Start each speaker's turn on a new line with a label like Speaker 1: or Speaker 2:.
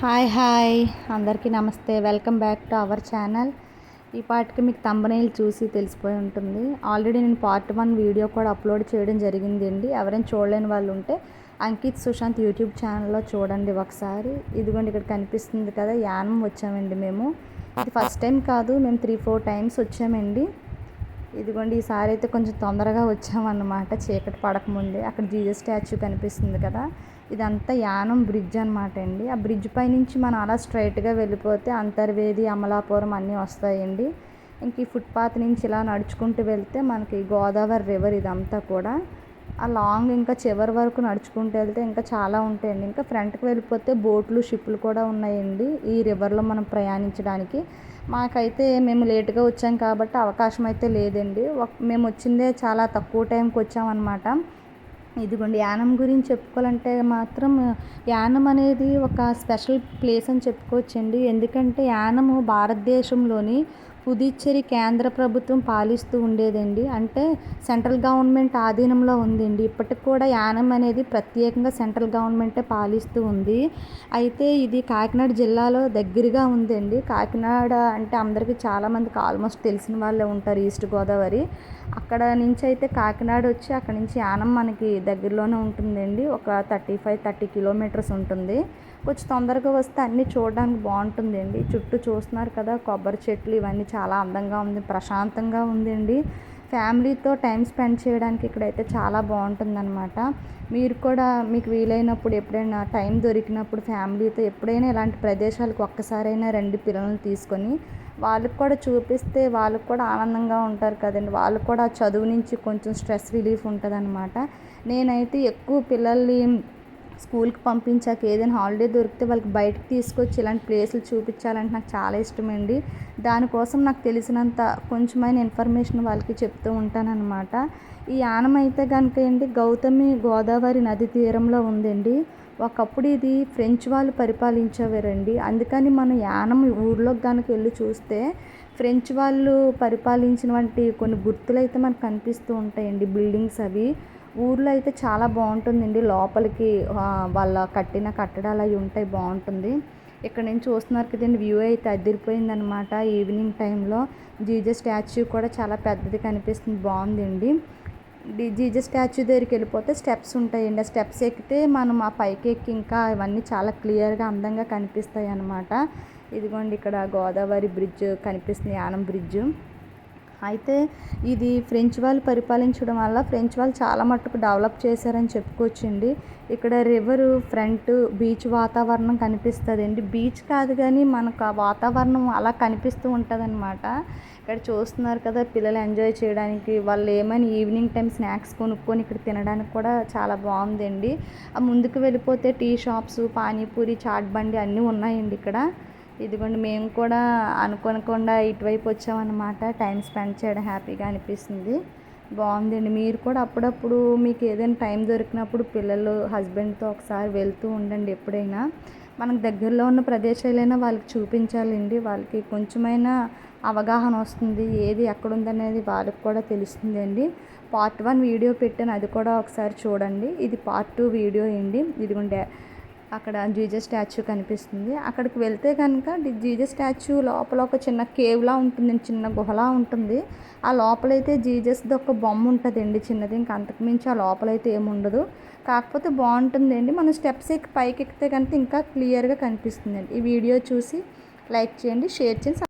Speaker 1: Hi అందరికీ నమస్తే. Welcome back to our channel. ఈ పాటికి మీకు థంబ్‌నెయిల్ చూసి తెలిసిపోయి ఉంటుంది. ఆల్రెడీ నేను పార్ట్ 1 వీడియో కూడా అప్లోడ్ చేయడం జరిగిందండి. ఎవరైనా చూడలేని వాళ్ళు ఉంటే అంకిత్ సుశాంత్ యూట్యూబ్ ఛానల్లో చూడండి ఒకసారి. ఇదిగోండి ఇక్కడ కనిపిస్తుంది కదా, యానం వచ్చామండి మేము. ఇది ఫస్ట్ టైం కాదు, మేము 3-4 టైమ్స్ వచ్చామండి. ఇదిగోండి ఈసారి అయితే కొంచెం తొందరగా వచ్చామన్నమాట, చీకటి పడకముందే. అక్కడ జీసస్ స్టాచ్యూ కనిపిస్తుంది కదా, ఇదంతా యానం బ్రిడ్జ్ అనమాట అండి. ఆ బ్రిడ్జ్ పైనుంచి మనం అలా స్ట్రైట్గా వెళ్ళిపోతే అంతర్వేది, అమలాపురం అన్నీ వస్తాయండి. ఇంక ఈ ఫుట్పాత్ నుంచి ఇలా నడుచుకుంటూ వెళ్తే మనకి గోదావరి రివర్ ఇదంతా కూడా. ఆ లాంగ్ ఇంకా చివరి వరకు నడుచుకుంటూ వెళ్తే ఇంకా చాలా ఉంటాయండి. ఇంకా ఫ్రంట్కి వెళ్ళిపోతే బోట్లు, షిప్పులు కూడా ఉన్నాయండి ఈ రివర్లో మనం ప్రయాణించడానికి. మాకైతే మేము లేటుగా వచ్చాం కాబట్టి అవకాశం అయితే లేదండి. మేము వచ్చిందే చాలా తక్కువ టైంకి వచ్చామన్నమాట. ఇదిగోండి యానం గురించి చెప్పుకోవాలంటే మాత్రం యానం అనేది ఒక స్పెషల్ ప్లేస్ అని చెప్పుకోవచ్చండి. ఎందుకంటే యానము భారతదేశంలోని పుదుచ్చేరి కేంద్ర ప్రభుత్వం పాలిస్తూ ఉండేదండి. అంటే సెంట్రల్ గవర్నమెంట్ ఆధీనంలో ఉందండి. ఇప్పటికి కూడా యానం అనేది ప్రత్యేకంగా సెంట్రల్ గవర్నమెంటే పాలిస్తూ ఉంది. అయితే ఇది కాకినాడ జిల్లాలో దగ్గరగా ఉందండి. కాకినాడ అంటే అందరికీ చాలామందికి ఆల్మోస్ట్ తెలిసిన వాళ్ళే ఉంటారు, ఈస్ట్ గోదావరి. అక్కడ నుంచి అయితే కాకినాడ వచ్చి అక్కడ నుంచి యానం మనకి దగ్గరలోనే ఉంటుందండి. ఒక 30 కిలోమీటర్స్ ఉంటుంది. కొంచెం తొందరగా వస్తే అన్నీ చూడడానికి బాగుంటుందండి. చుట్టూ చూస్తున్నారు కదా, కొబ్బరి చెట్లు ఇవన్నీ చాలా అందంగా ఉంది, ప్రశాంతంగా ఉందండి. ఫ్యామిలీతో టైం స్పెండ్ చేయడానికి ఇక్కడైతే చాలా బాగుంటుందన్నమాట. మీరు కూడా మీకు వీలైనప్పుడు ఎప్పుడైనా టైం దొరికినప్పుడు ఫ్యామిలీతో ఎప్పుడైనా ఇలాంటి ప్రదేశాలకు ఒక్కసారైనా రండి పిల్లల్ని తీసుకొని. వాళ్ళకి కూడా చూపిస్తే వాళ్ళకి కూడా ఆనందంగా ఉంటారు కదండి. వాళ్ళకి కూడా చదువు నుంచి కొంచెం స్ట్రెస్ రిలీఫ్ ఉంటుందన్నమాట. నేనైతే ఎక్కువ పిల్లల్ని స్కూల్కి పంపించాక ఏదైనా హాలిడే దొరికితే వాళ్ళకి బయటకు తీసుకొచ్చి ఇలాంటి ప్లేసులు చూపించాలంటే నాకు చాలా ఇష్టమండి. దానికోసం నాకు తెలిసినంత కొంచెమైన ఇన్ఫర్మేషన్ వాళ్ళకి చెప్తూ ఉంటానన్నమాట. ఈ యానం అయితే కనుక అండి గౌతమి గోదావరి నది తీరంలో ఉందండి. ఒకప్పుడు ఇది ఫ్రెంచ్ వాళ్ళు పరిపాలించేవారండి. అందుకని మనం యానం ఊర్లోకి కనుక వెళ్ళి చూస్తే ఫ్రెంచ్ వాళ్ళు పరిపాలించినటువంటి కొన్ని గుర్తులు అయితే మనకు కనిపిస్తూ ఉంటాయండి, బిల్డింగ్స్ అవి. ఊర్లో అయితే చాలా బాగుంటుందండి. లోపలికి వాళ్ళ కట్టిన కట్టడాలు అవి ఉంటాయి, బాగుంటుంది. ఇక్కడ నుంచి చూస్తున్నారు కదండి, వ్యూ అయితే అదిరిపోయిందనమాట ఈవినింగ్ టైంలో. జీసస్ స్టాచ్యూ కూడా చాలా పెద్దది కనిపిస్తుంది, బాగుందండి. జీసస్ స్టాచ్యూ దగ్గరికి వెళ్ళిపోతే స్టెప్స్ ఉంటాయండి. ఆ స్టెప్స్ ఎక్కితే మనం ఆ పైకి ఎక్కి ఇంకా ఇవన్నీ చాలా క్లియర్గా అందంగా కనిపిస్తాయి అన్నమాట. ఇదిగోండి ఇక్కడ గోదావరి బ్రిడ్జ్ కనిపిస్తుంది, యానం బ్రిడ్జ్. అయితే ఇది ఫ్రెంచ్ వాళ్ళు పరిపాలించడం వల్ల ఫ్రెంచ్ వాళ్ళు చాలా మట్టుకు డెవలప్ చేశారని చెప్పుకోవచ్చండి. ఇక్కడ రివరు ఫ్రంట్ బీచ్ వాతావరణం కనిపిస్తుందండి. బీచ్ కాదు కానీ మనకు ఆ వాతావరణం అలా కనిపిస్తూ ఉంటుందన్నమాట. ఇక్కడ చూస్తున్నారు కదా, పిల్లలు ఎంజాయ్ చేయడానికి వాళ్ళు ఏమైనా ఈవినింగ్ టైం స్నాక్స్ కొనుక్కొని ఇక్కడ తినడానికి కూడా చాలా బాగుందండి. ఆ ముందుకు వెళ్ళిపోతే టీ షాప్స్, పానీపూరి, చాట్ బండి అన్నీ ఉన్నాయండి ఇక్కడ. ఇదిగోండి మేము కూడా అనుకోనకుండా ఇటువైపు వచ్చామన్నమాట. టైం స్పెండ్ చేయడం హ్యాపీగా అనిపిస్తుంది, బాగుందండి. మీరు కూడా అప్పుడప్పుడు మీకు ఏదైనా టైం దొరికినప్పుడు పిల్లలు హస్బెండ్తో ఒకసారి వెళ్తూ ఉండండి. ఎప్పుడైనా మనకు దగ్గరలో ఉన్న ప్రదేశాలైనా వాళ్ళకి చూపించాలండి. వాళ్ళకి కొంచెమైనా అవగాహన వస్తుంది, ఏది ఎక్కడుందనేది వాళ్ళకి కూడా తెలుస్తుందండి. పార్ట్ 1 వీడియో పెట్టాను, అది కూడా ఒకసారి చూడండి. ఇది పార్ట్ 2 వీడియో అండి. ఇదిగోండి అక్కడ జీసస్ స్టాచ్యూ కనిపిస్తుంది. అక్కడికి వెళ్తే కనుక జీసస్ స్టాచ్యూ లోపల ఒక చిన్న కేవ్లా ఉంటుంది, చిన్న గుహలా ఉంటుంది. ఆ లోపలైతే జీసస్ది ఒక బొమ్మ ఉంటుందండి చిన్నది. ఇంకా అంతకుమించి ఆ లోపలైతే ఏముండదు. కాకపోతే బాగుంటుందండి. మనం స్టెప్స్ ఎక్కి పైకి ఎక్కితే కనుక ఇంకా క్లియర్గా కనిపిస్తుందండి. ఈ వీడియో చూసి లైక్ చేయండి, షేర్ చేయండి.